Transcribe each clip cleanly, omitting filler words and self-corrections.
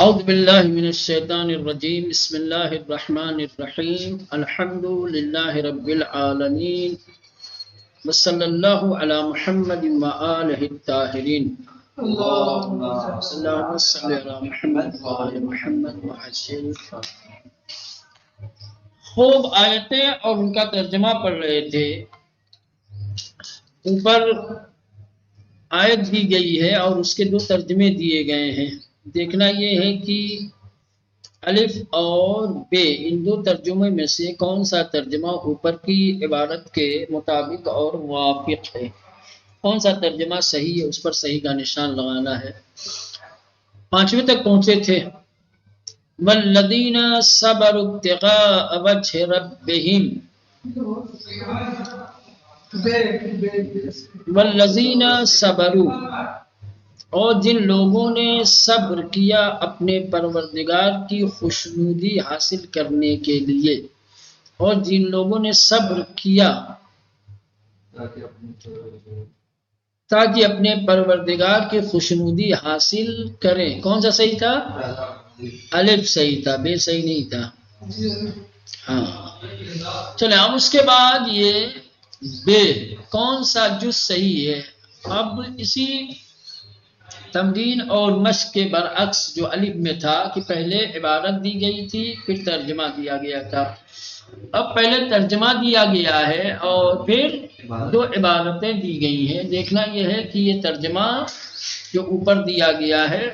اعوذ باللہ من الشیطان الرجیم بسم اللہ الرحمن الرحیم الحمد للہ رب العالمین وصلی اللہ علی محمد وآلہ الطاہرین اللہم صلی علی محمد وآل محمد وعجل. خوب آیتیں اور ان کا ترجمہ پڑھ رہے تھے. اوپر آیت دی گئی ہے اور اس کے دو ترجمے دیے گئے ہیں. دیکھنا یہ ہے کہ الف اور بے ان دو ترجمے میں سے کون سا ترجمہ اوپر کی عبارت کے مطابق اور موافق ہے، کون سا ترجمہ صحیح ہے، اس پر صحیح کا نشان لگانا ہے. 5ویں تک پہنچے تھے. والذین صبروا ابتغاء وجہ ربہم، والذین صبروا، اور جن لوگوں نے صبر کیا اپنے پروردگار کی خوشنودی حاصل کرنے کے لیے، اور جن لوگوں نے صبر کیا تاکہ اپنے پروردگار کی خوشنودی حاصل کریں. کون سا صحیح تھا؟ الف صحیح تھا، بے صحیح نہیں تھا. ہاں چلیں، اب اس کے بعد یہ بے کون سا جز صحیح ہے. اب اسی تمرین اور مشق کے برعکس جو الف میں تھا کہ پہلے عبارت دی گئی تھی پھر ترجمہ دیا گیا تھا، اب پہلے ترجمہ دیا گیا ہے اور پھر دو عبارتیں دی گئی ہیں. دیکھنا یہ ہے کہ یہ ترجمہ جو اوپر دیا گیا ہے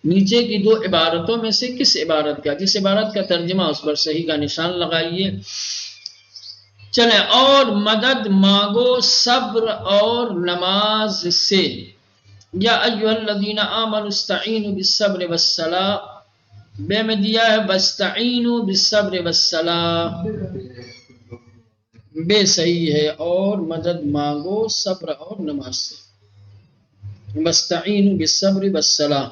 نیچے کی دو عبارتوں میں سے کس عبارت کا، جس عبارت کا ترجمہ اس پر صحیح کا نشان لگائیے. چلیں، اور مدد مانگو صبر اور نماز سے. یا ایھا الذین آمنوا استعینوا بالصبر والصلاۃ، بے میں دیا ہے واستعینوا بالصبر والصلاۃ، بے صحیح ہے، اور مدد مانگو صبر اور نماز سے. واستعینوا بالصبر والصلاۃ.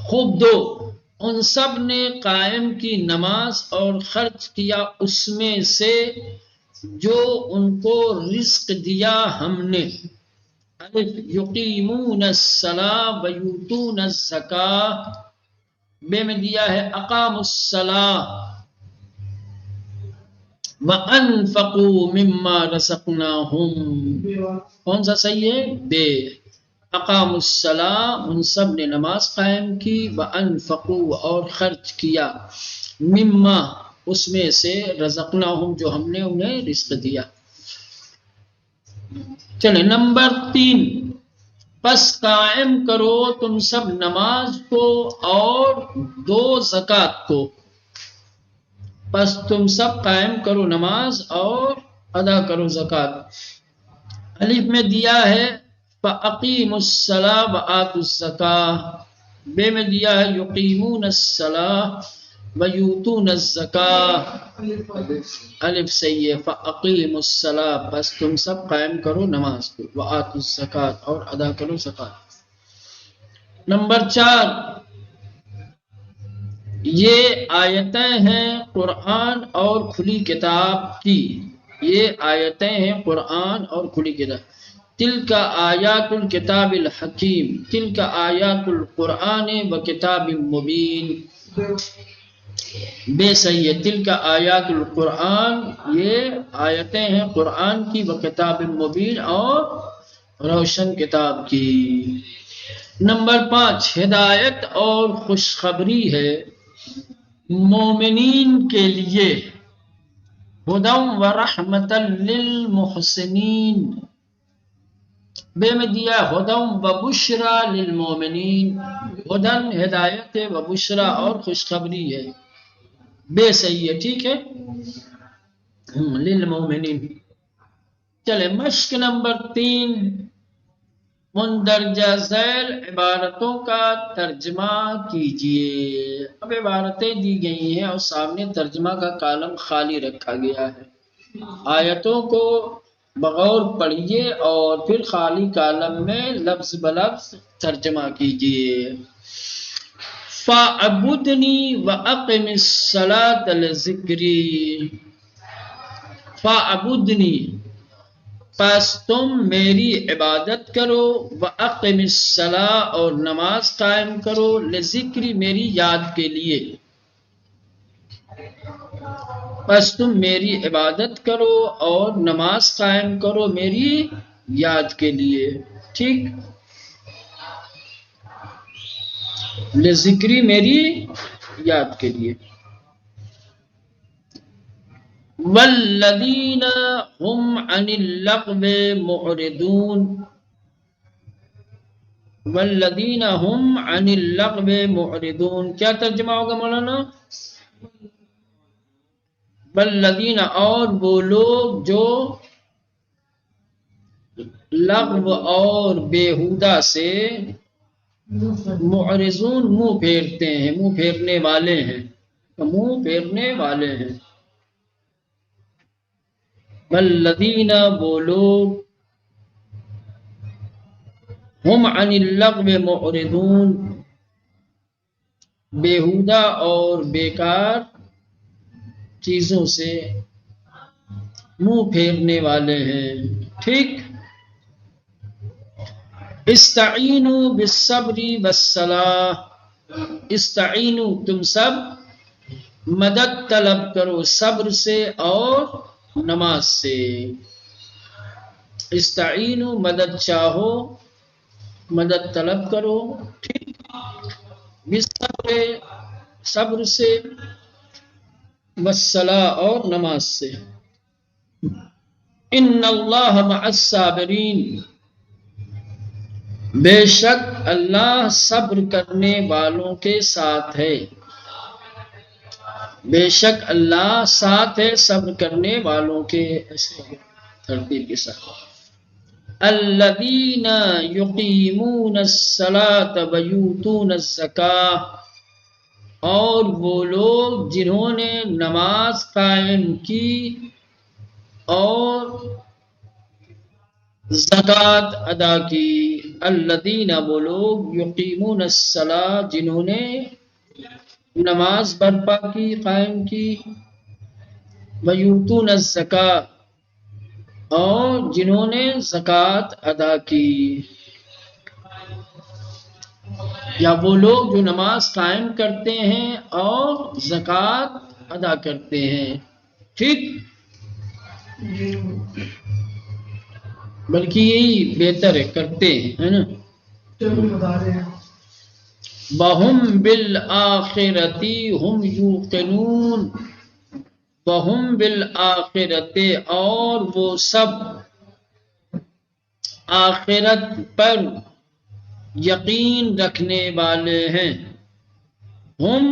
خوب دو، ان سب نے قائم کی نماز اور خرچ کیا اس میں سے جو ان کو رزق دیا ہم نے. یقیمون الصلاۃ ویؤتون الزکاۃ، بے میں دیا ہے اقاموا الصلاۃ وانفقوا مما رزقناہم. کون سا صحیح ہے؟ بے. اقاموا الصلاۃ، ان سب نے نماز قائم کی، وانفقوا اور خرچ کیا، مما اس میں سے، رزقناہم جو ہم نے انہیں رزق دیا. چلیں نمبر 3، پس قائم کرو تم سب نماز کو اور دو زکوٰۃ کو. پس تم سب قائم کرو نماز اور ادا کرو زکوٰۃ. الف میں دیا ہے فَأَقِیمُوا الصَّلَاةَ وَآتُوا الزَّکَاۃَ، بے میں دیا ہے یقیمون الصلاۃ ویؤتون الزکاۃ، الف صحیح ہے. فَأَقِیمُوا الصَّلَاةَ، بس تم سب قائم کرو نماز کو، وَآتُوا الزکاۃ اور ادا کرو زکوٰۃ. نمبر 4، یہ آیتیں ہیں قرآن اور کھلی کتاب کی. یہ آیتیں ہیں قرآن اور کھلی کتاب. تلک آیات الکتاب الحکیم، تلک آیات القرآن و کتاب مبین، بے صحیح ہے. تلک آیات القرآن، یہ آیتیں ہیں قرآن کی، و کتاب مبین اور روشن کتاب کی. نمبر 5، ہدایت اور خوشخبری ہے مومنین کے لیے. ہدی و رحمۃ للمحسنین، بے میں دیا ہدی و بشری للمومنین. ہدن ہدایت ہے، و بشری اور خوشخبری ہے، بے صحیح ہے. ٹھیک ہے، للمومنین. چلے مشق نمبر 3، مندرجہ ذیل عبارتوں کا ترجمہ کیجیے. اب عبارتیں دی گئی ہیں اور سامنے ترجمہ کا کالم خالی رکھا گیا ہے. آیتوں کو بغور پڑھیے اور پھر خالی کالم میں لفظ بلفظ ترجمہ کیجیے. فَاعْبُدْنِی وَأَقِمِ الصَّلَاةَ لِذِکْرِی. فَاعْبُدْنِی، پس تم میری عبادت کرو وَأَقِمِ الصَّلَاةَ اور نماز قائم کرو لذکری میری یاد کے لیے. پس تم میری عبادت کرو اور نماز قائم کرو میری یاد کے لیے. ٹھیک، لذکری میری یاد کے لیے. والذین هم عن اللغو معرضون. والذین هم عن اللغو معرضون کیا ترجمہ ہوگا مولانا؟ والذین اور وہ لوگ جو لغو اور بیہودہ سے معرضون منہ پھیرتے ہیں، منہ پھیرنے والے ہیں، منہ پھیرنے والے ہیں. والذین وہ لوگ ہم عن اللغو معرضون بیہودہ اور بیکار چیزوں سے منہ پھیرنے والے ہیں. ٹھیک، استعینوا بالصبر والصلاۃ. استعینوا تم سب مدد طلب کرو صبر سے اور نماز سے. استعینوا مدد چاہو، مدد طلب کرو. ٹھیک، بالصبر صبر سے، والصلاۃ اور نماز سے. ان اللہ مع الصابرین بے شک اللہ صبر کرنے والوں کے ساتھ ہے. بے شک اللہ ساتھ ہے صبر کرنے والوں کے. ایسے ترتیب کے ساتھ. الذین یقیمون الصلاۃ ویؤتون الزکاۃ اور وہ لوگ جنہوں نے نماز قائم کی اور زکوٰۃ ادا کی. الذین وہ لوگ یقیمون الصلاۃ جنہوں نے نماز برپا کی، قائم کی. ویؤتون الزکاۃ اور جنہوں نے زکوٰۃ ادا کی. یا وہ لوگ جو نماز قائم کرتے ہیں اور زکوٰۃ ادا کرتے ہیں. ٹھیک، بلکہ یہی بہتر ہے، کرتے ہیں، ہے نا. وَهُمْ بِالْآخِرَةِ هُمْ یوقنون. وَهُمْ بِالْآخِرَةِ اور وہ سب آخرت پر یقین رکھنے والے ہیں. ہم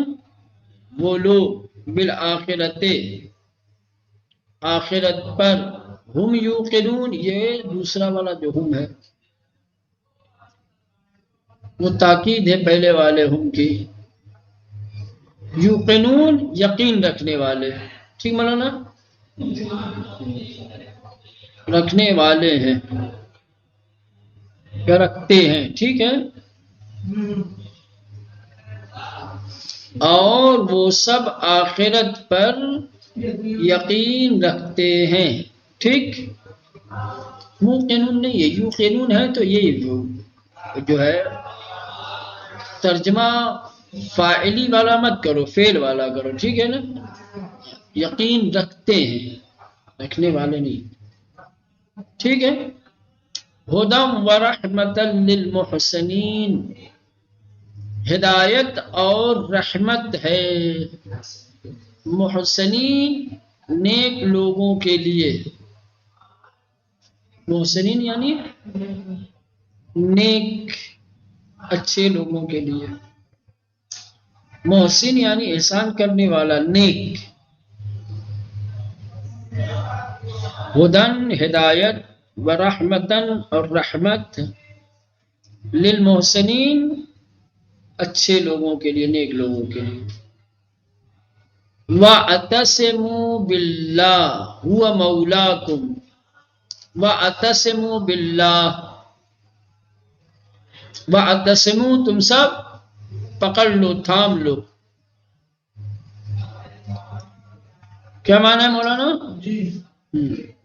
وہ لوگ بالآخرت آخرت پر، ہم یوقنون یہ دوسرا والا جو ہم ہے وہ تاکید ہے پہلے والے ہم کی. یوقنون یقین رکھنے والے. ٹھیک مولانا، رکھنے والے ہیں یا رکھتے ہیں. ٹھیک ہے، اور وہ سب آخرت پر یقین رکھتے ہیں. ٹھیک، موقنون نہیں ہے، یوقنون ہے. تو یہ جو ہے ترجمہ فاعلی والا مت کرو، فعل والا کرو. ٹھیک ہے نا، یقین رکھتے ہیں، رکھنے والے نہیں. ٹھیک ہے. ہدی ورحمۃ للمحسنین ہدایت اور رحمت ہے محسنین نیک لوگوں کے لیے. محسنین یعنی نیک اچھے لوگوں کے لیے. محسن یعنی احسان کرنے والا، نیک. ہدن ہدایت، ورحمتن اور رحمت، للمحسنین اچھے لوگوں کے لیے، نیک لوگوں کے لیے. وَاعْتَصِمُوا بِاللَّهِ هُوَ مَوْلَاكُمْ. وَاعْتَصِمُوا بِاللَّهِ وَاعْتَصِمُوا تم سب پکڑ لو، تھام لو. کیا معنی ہے مولانا؟ جی،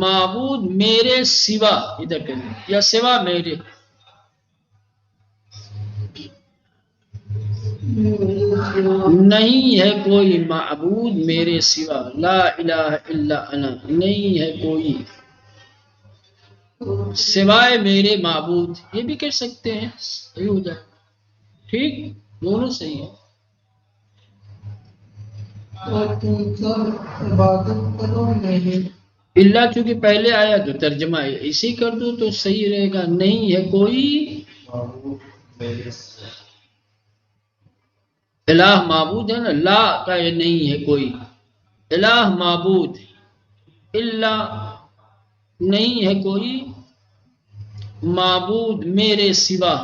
معبود میرے سوا، ادھر کریں یا سوا میرے، نہیں ہے کوئی معبود میرے سوا، لا الہ الا انا، نہیں ہے کوئی سوائے میرے معبود، یہ بھی کہہ سکتے ہیں، صحیح ہو جائے، ٹھیک، دونوں صحیح ہے۔ عبادت کرو میری، اللہ چونکہ پہلے آیا تو ترجمہ اسی کر دو تو صحیح رہے گا، نہیں ہے کوئی الہ معبود ہے نا، لا کا یہ نہیں ہے کوئی الہ معبود، اللہ نہیں ہے کوئی معبود میرے سوا،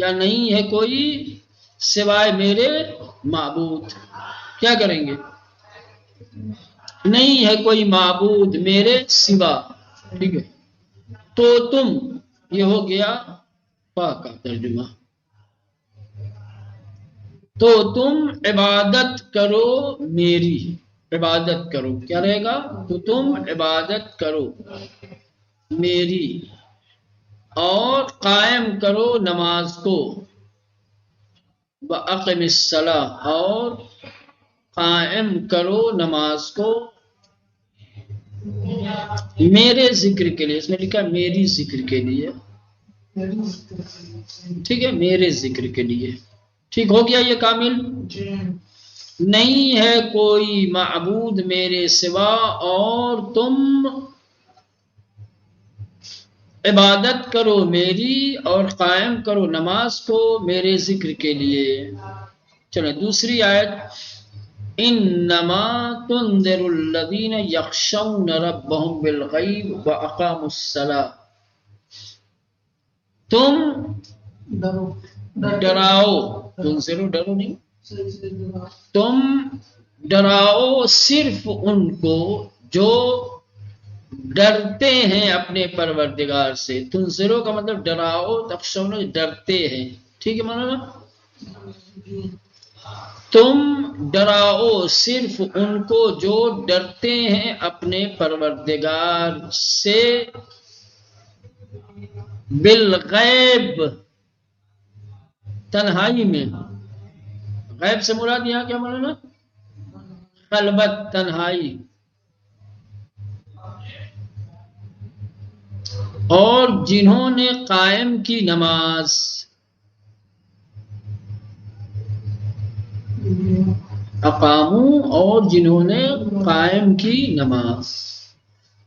یا نہیں ہے کوئی سوائے میرے معبود، کیا کریں گے؟ نہیں ہے کوئی معبود میرے سوا، ٹھیک ہے، تو تم، یہ ہو گیا پا کا ترجمہ، تو تم عبادت کرو میری، عبادت کرو کیا رہے گا؟ تو تم عبادت کرو میری اور قائم کرو نماز کو، وَأَقِمِ الصَّلَاةَ، اور قائم کرو نماز کو میرے ذکر کے لیے، اس میں لکھا میری ذکر کے لیے، ٹھیک ہے، میرے ذکر کے لیے، ٹھیک ہو گیا یہ کامل؟ نہیں ہے کوئی معبود میرے سوا اور تم عبادت کرو میری اور قائم کرو نماز کو میرے ذکر کے لیے۔ چلو دوسری آیت، انما تنذر الذین یخشون ربهم بالغیب واقاموا الصلاۃ، تم ڈراؤ، تنذرو ڈرو نہیں، تم ڈراؤ صرف ان کو جو ڈرتے ہیں اپنے پروردگار سے، تنذرو کا مطلب ڈراؤ، تخشون ڈرتے ہیں، ٹھیک ہے مولانا، تم ڈراؤ صرف ان کو جو ڈرتے ہیں اپنے پروردگار سے، بالغیب تنہائی میں، غیب سے مراد یہاں کیا مولانا؟ خلوت، تنہائی، اور جنہوں نے قائم کی نماز، اقامو، اور جنہوں نے قائم کی نماز،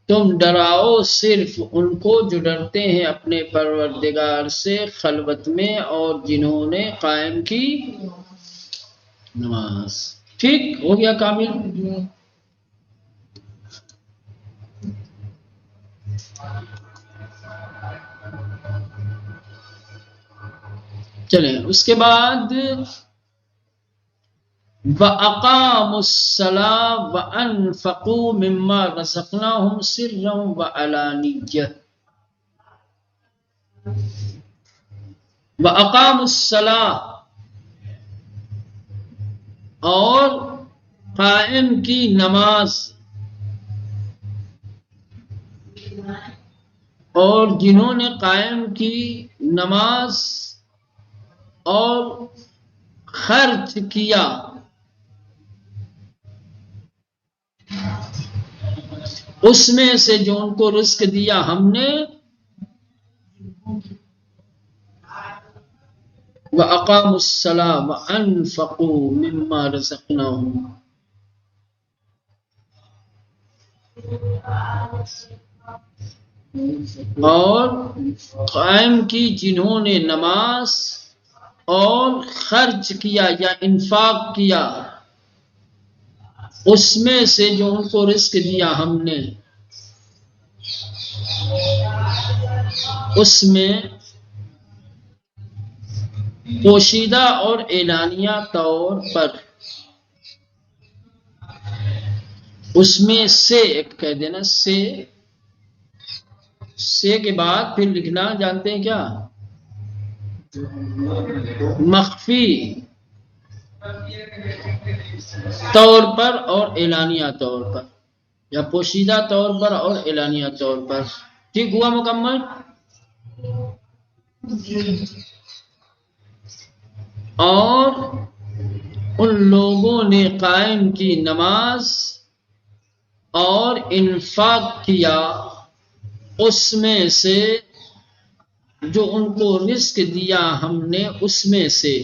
تم ڈراؤ صرف ان کو جو ڈرتے ہیں اپنے پروردگار سے خلوت میں اور جنہوں نے قائم کی نماز، ٹھیک ہو گیا کامل؟ چلیں اس کے بعد وَأَقَامُوا الصَّلَاةَ وَأَنفَقُوا مِمَّا رَزَقْنَاهُمْ سِرًّا وَعَلَانِيَّةً، وَأَقَامُوا الصَّلَاةَ، اور قائم کی نماز، اور جنہوں نے قائم کی نماز اور خرچ کیا، اس میں سے جو ان کو رزق دیا ہم نے، وَأَقَامُوا الصَّلَاةَ وَأَنفَقُوا مِمَّا رَزَقْنَاهُمْ، اور قائم کی جنہوں نے نماز اور خرچ کیا یا انفاق کیا اس میں سے جو ان کو رزق دیا ہم نے، اس میں پوشیدہ اور اعلانیہ طور پر، اس میں سے ایک کہہ دینا، سے کے بعد پھر لکھنا جانتے ہیں کیا؟ مخفی طور پر اور اعلانیہ طور پر، یا پوشیدہ طور پر اور اعلانیہ طور پر. ٹھیک ہوا مکمل؟ اور ان لوگوں نے قائم کی نماز اور انفاق کیا اس میں سے جو ان کو رزق دیا ہم نے اس میں سے.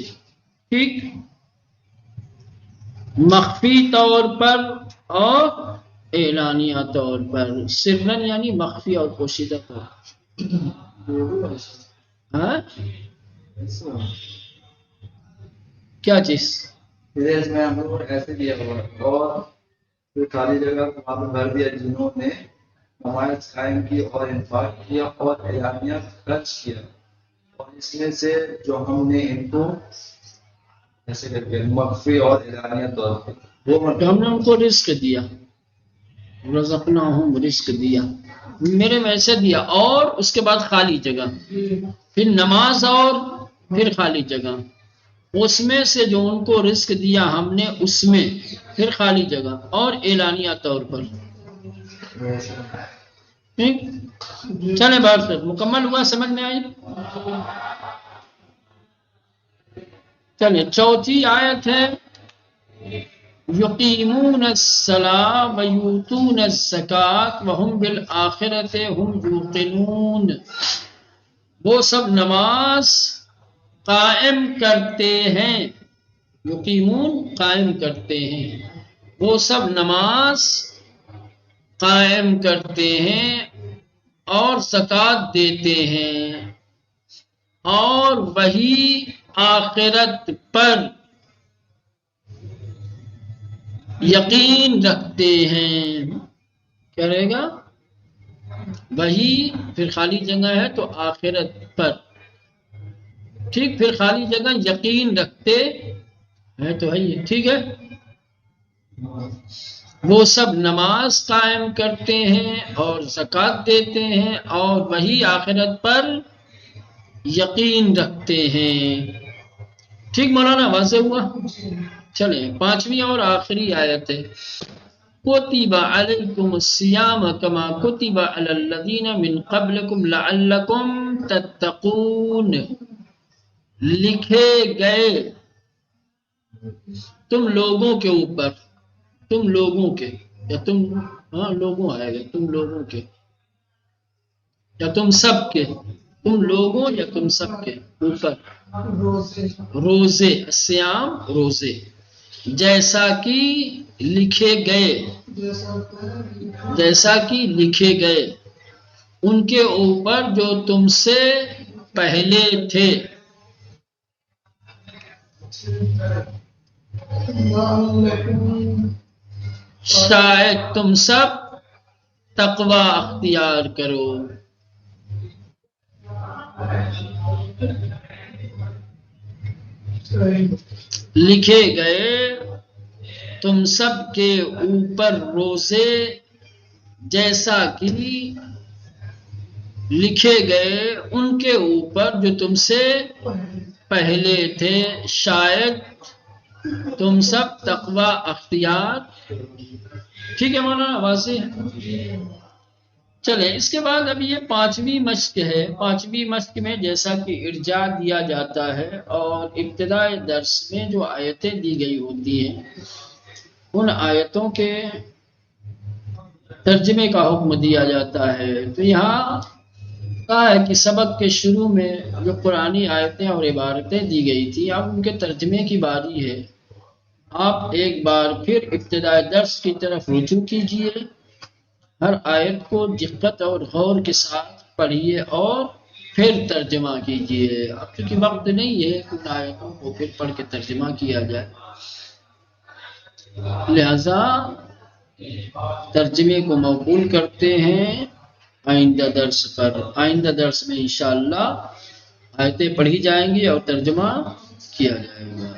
ٹھیک، مخفی طور پر اور اعلانیہ طور پر. سرن یعنی مخفی اور پوشیدہ طور پر. ہاں کیا چیز؟ اس میں ہم لوگ ایسے کیا ہوا اور پھر خالی جگہ کو وہاں پہ بھر دیا جنہوں نے نماز قائم کی اور انفاق کیا اور اعلانیہ خرچ کیا اور اس میں سے جو ہم نے ان کو ایسے کر کے مخفی اور اعلانیہ طور پر وہ ہم نے ان کو رزق دیا. رزقناہم رزق دیا میرے میں سے دیا. اور اس کے بعد خالی جگہ، پھر نماز اور پھر خالی جگہ. اس میں سے جو ان کو رزق دیا ہم نے اس میں، پھر خالی جگہ اور اعلانیہ طور پر. ٹھیک، چلے بات مکمل ہوا، سمجھ میں آئی؟ چلے چوتھی آیت ہے یقیمون الصلاۃ ویؤتون الزکاۃ وہم بالآخرۃ ہم یوقنون. وہ سب نماز قائم کرتے ہیں. یقیمون قائم کرتے ہیں. وہ سب نماز قائم کرتے ہیں اور زکوٰۃ دیتے ہیں اور وہی آخرت پر یقین رکھتے ہیں. کیا رہے گا؟ وہی، پھر خالی جگہ ہے تو آخرت پر. ٹھیک، پھر خالی جگہ یقین رکھتے ہے تو ہے یہ. ٹھیک ہے، وہ سب نماز قائم کرتے ہیں اور زکوٰۃ دیتے ہیں اور وہی آخرت پر یقین رکھتے ہیں. ٹھیک مولانا، واضح ہوا؟ چلیں پانچویں اور آخری آیت ہے کتب علیکم الصیام کما کتب علی الذین من قبلکم لعلکم تتقون. لکھے گئے تم لوگوں کے اوپر، تم لوگوں کے یا تم، ہاں لوگوں آئے گا، تم لوگوں کے یا تم سب کے، تم لوگوں یا تم سب کے اوپر روزے، سیام روزے، جیسا کہ لکھے گئے، جیسا کہ لکھے گئے ان کے اوپر جو تم سے پہلے تھے. شاید تم سب تقوی اختیار کرو. لکھے گئے تم سب کے اوپر روزے جیسا کہ لکھے گئے ان کے اوپر جو تم سے پہلے تھے. شاید تم سب تقوی اختیار. ٹھیک ہے مولانا، واضح ہے؟ چلے اس کے بعد اب یہ پانچویں مشق ہے. پانچویں مشق میں جیسا کہ ارجاء دیا جاتا ہے اور ابتدائی درس میں جو آیتیں دی گئی ہوتی ہیں ان آیتوں کے ترجمے کا حکم دیا جاتا ہے. تو یہاں کہا ہے کہ سبق کے شروع میں جو قرآنی آیتیں اور عبارتیں دی گئی تھی اب ان کے ترجمے کی باری ہے. آپ ایک بار پھر ابتدائی درس کی طرف رجوع کیجئے، ہر آیت کو دقت اور غور کے ساتھ پڑھیے اور پھر ترجمہ کیجئے. اب چونکہ وقت نہیں ہے کہ ان آیتوں کو پھر پڑھ کے ترجمہ کیا جائے، لہذا ترجمے کو موکول کرتے ہیں آئندہ درس پر. آئندہ درس میں انشاءاللہ آیتیں پڑھی جائیں گی اور ترجمہ کیا جائے گا.